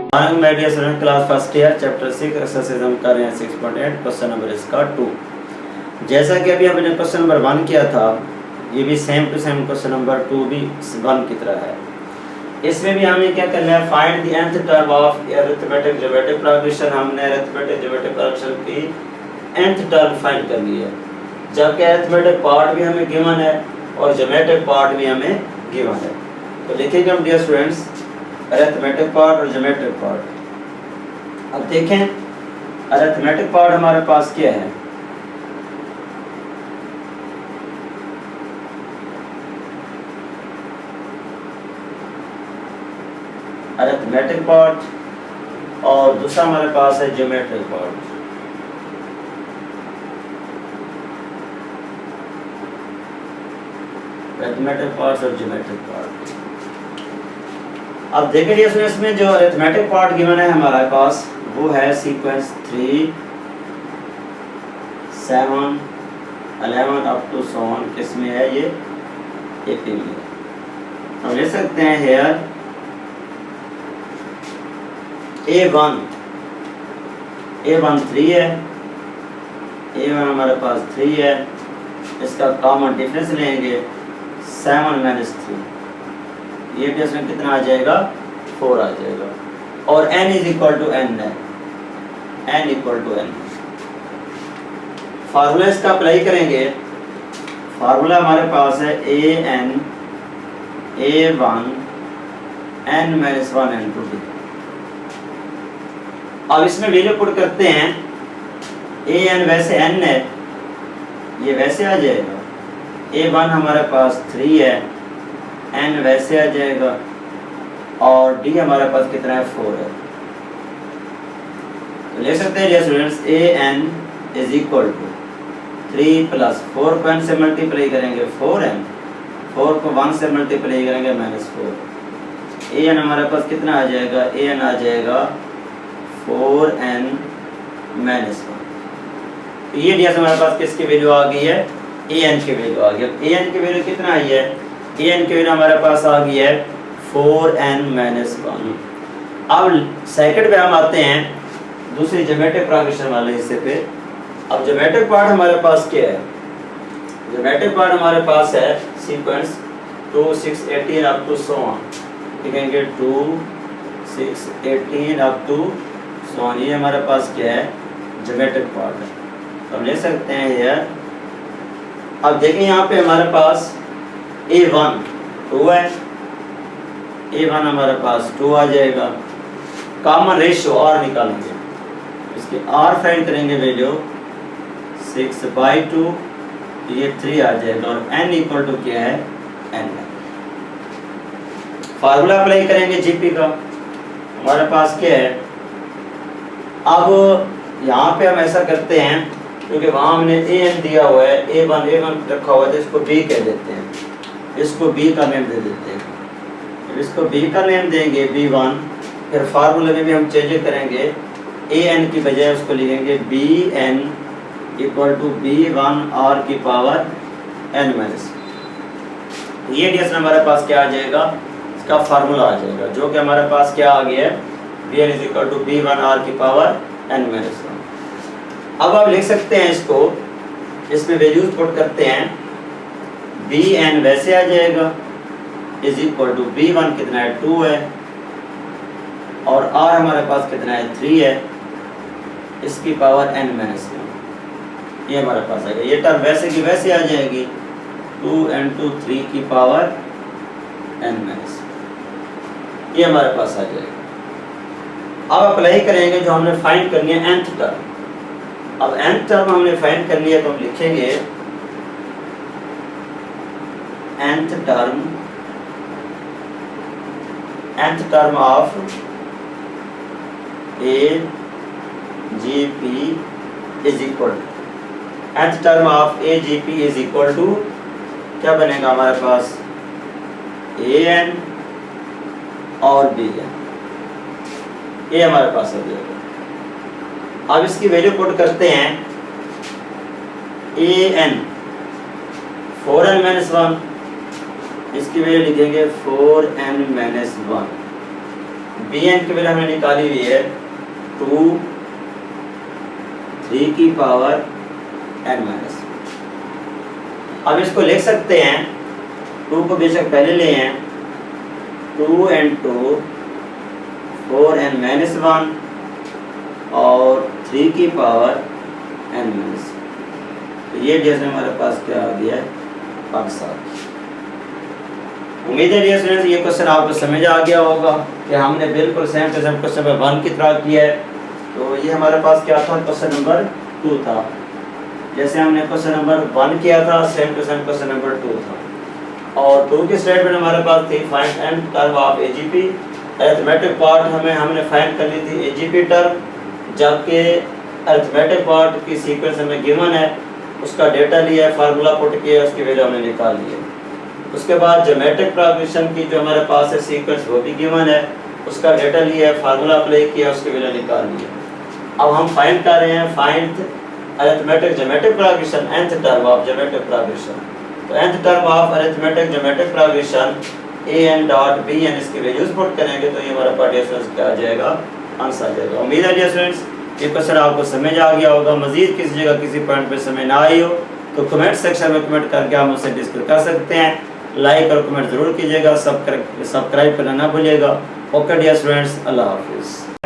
Morning my dear student, class first year chapter 6 exercise हम कर रहे हैं 6.8 क्वेश्चन नंबर इसका 2। जैसा कि अभी हमने क्वेश्चन नंबर 1 किया था, ये भी same to same question number 2 भी 1 की तरह है। इसमें भी हमें क्या करना है, find the nth term of arithmetic geometric progression. हमने अरिथमेटिक ज्योमेट्रिक प्रोग्रेशन की nth टर्म फाइंड करनी है, जबकि अरिथमेटिक पार्ट भी हमें गिवन है और ज्योमेट्रिक पार्ट भी हमें गिवन है। तो लिखेंगे हम डियर स्टूडेंट्स अरिथमेटिक पार्ट और ज्योमेट्रिक पार्ट। अब देखें अरिथमेटिक पार्ट हमारे पास क्या है। अरिथमेटिक पार्ट और दूसरा हमारे पास है ज्योमेट्रिक पार्ट। अरिथमेटिक पार्ट और ज्योमेट्रिक पार्ट। अब देखिए इसमें जो अरिथमेटिक पार्ट गिवन है हमारे पास वो है sequence 3, 7, 11 up to so on। किसमें है ये AP में। हम ले सकते हैं हेयर A1 3 है, A1 हमारे पास 3 है, इसका कॉमन डिफरेंस लेंगे 7 - 3, ये भी इसमें कितना आ जाएगा 4 आ जाएगा। और n = n है, n = n। फार्मूला इसका अप्लाई करेंगे। फार्मूला हमारे पास है an A1 n - 1 n2 d। अब इसमें वैल्यू पुट करते हैं। an वैसे n है, ये वैसे आ जाएगा। A1 हमारे पास 3 है, n वैसे आ जाएगा, और d हमारे पास कितना है 4 है। तो ले सकते हैं स्टूडेंट्स an = 3 + 4 को n से मल्टीप्लाई करेंगे 4n, 4 को 1 से मल्टीप्लाई करेंगे -4। an हमारे पास कितना आ जाएगा, an आ जाएगा 4n - 1। तो ये डियर हमारे पास किसकी वैल्यू आ गई है, an की वैल्यू आ गई। अब an की वैल्यू कितना आई है, an की वैल्यू हमारे पास आ गई है 4n - 1। अब सेकंड पे हम आते हैं दूसरी ज्योमेट्रिक प्रोग्रेशन वाले हिस्से पे। अब ज्योमेट्रिक पार्ट हमारे पास क्या है, ज्योमेट्रिक पार्ट हमारे पास है sequence 2, 6, 18 up to so on। लिखेंगे 2, 6, 18 अप टू so on। ये हमारे पास क्या है, ज्योमेट्रिक पार्ट है। तो हम ले सकते हैं यार। अब देखें यहाँ पे हमारे पास A1 2 है, A1 हमारे पास 2 आ जाएगा। कॉमन रेशियो R निकालेंगे, इसके R फाइंड करेंगे वैल्यू 6/2, ये 3 आ जाएगा, और n = क्या है n है। फार्मूला अप्लाई करेंगे GP का। हमारे पास क्या है, अब यहाँ पे हम ऐसा करते हैं क्योंकि वहाँ हमने an दिया हुआ है, A1 रखा हुआ है, तो इसको B कह देते हैं, इसको B का नेम दे देते हैं। जब इसको B का नेम देंगे B1, फिर फार्मूले में भी हम चेंज करेंगे, an की बजाय उसको लिखेंगे Bn = B1 R की पावर n -। ये डियर हमारे पास क्या आ जाएगा, इसका फार्मूला आ जाएगा, जो कि हमारे पास क्या आ गया है, Bn = B1 R की पावर n -1। अब आप लिख सकते हैं इसको, इसमें वैल्यूज पुट करते हैं। Bn वैसे आ जाएगा = B1 कितना है 2 है, और R हमारे पास कितना है 3 है, इसकी पावर n - 1। ये हमारे पास आएगा। ये टर्म वैसे की वैसे आ जाएगी 2n2 3 की पावर n -। ये हमारे पास आ जाएगा। अब अप्लाई करेंगे जो हमने फाइंड करनी है nth टर्म। अब nth टर्म हमने फाइंड करनी है, तो हम लिखेंगे nth term of AGP nth term of AGP क्या बनेगा हमारे पास, an और bn। ये हमारे पास हो जाएगा। अब इसकी वैल्यू पुट करते हैं। an 4n - 1, इसकी वैल्यू लिखेंगे 4n - 1। बी एन की वैल्यू हमने निकाली हुई है 2 3 की पावर n माइनस। अब इसको लिख सकते हैं, 2 को बेशक पहले ले हैं, 2 into 4n माइनस 1 और 3 की पावर n माइनस। तो ये जैसे हमारे पास क्या आ गया है 5-7। उम्मीद है डियर स्टूडेंट्स ये क्वेश्चन आपको समझ आ गया होगा कि हमने बिल्कुल same to same question number 1 की तरह किया है। तो ये हमारे पास क्या था, क्वेश्चन नंबर 2 था। जैसे हमने क्वेश्चन नंबर 1 किया था, same to same question number 2 था। और 2 की स्टेटमेंट हमारे पास थी find n term of AGP. Arithmetic part हमने फाइंड कर ली थी एजीपी टर्म, जबकि अरिथमेटिक पार्ट की सीक्वेंस हमें गिवन है, उसका डेटा लिया है, फार्मूला पुट किया है, उसकी वैल्यू हमने निकाल ली है। उसके बाद ज्योमेट्रिक प्रोग्रेशन की जो हमारे पास है सीक्वेंस वो भी गिवन है, उसका डेटा लिया है, फार्मूला अप्लाई किया, उसकी वैल्यू निकाल ली है। अब हम फाइंड कर रहे हैं find arithmetic geometric progression nth term of geometric progression. तो nth term of arithmetic geometric progression an dot bn, इसकी वैल्यूज पुट करेंगे तो ये हमारा पार्ट क्या आ जाएगा, आंसर आ जाएगा। उम्मीद है डियर स्टूडेंट्स ये क्वेश्चन आपको समझ आ गया होगा। मजीद किसी जगह किसी पॉइंट पे समझ ना आई हो तो कमेंट सेक्शन में कमेंट करके आप मुझसे डिस्कस कर सकते हैं। लाइक और कमेंट जरूर कीजिएगा, सब्सक्राइब करना ना भूलिएगा। ओके डियर स्टूडेंट्स, अल्लाह हाफिज़।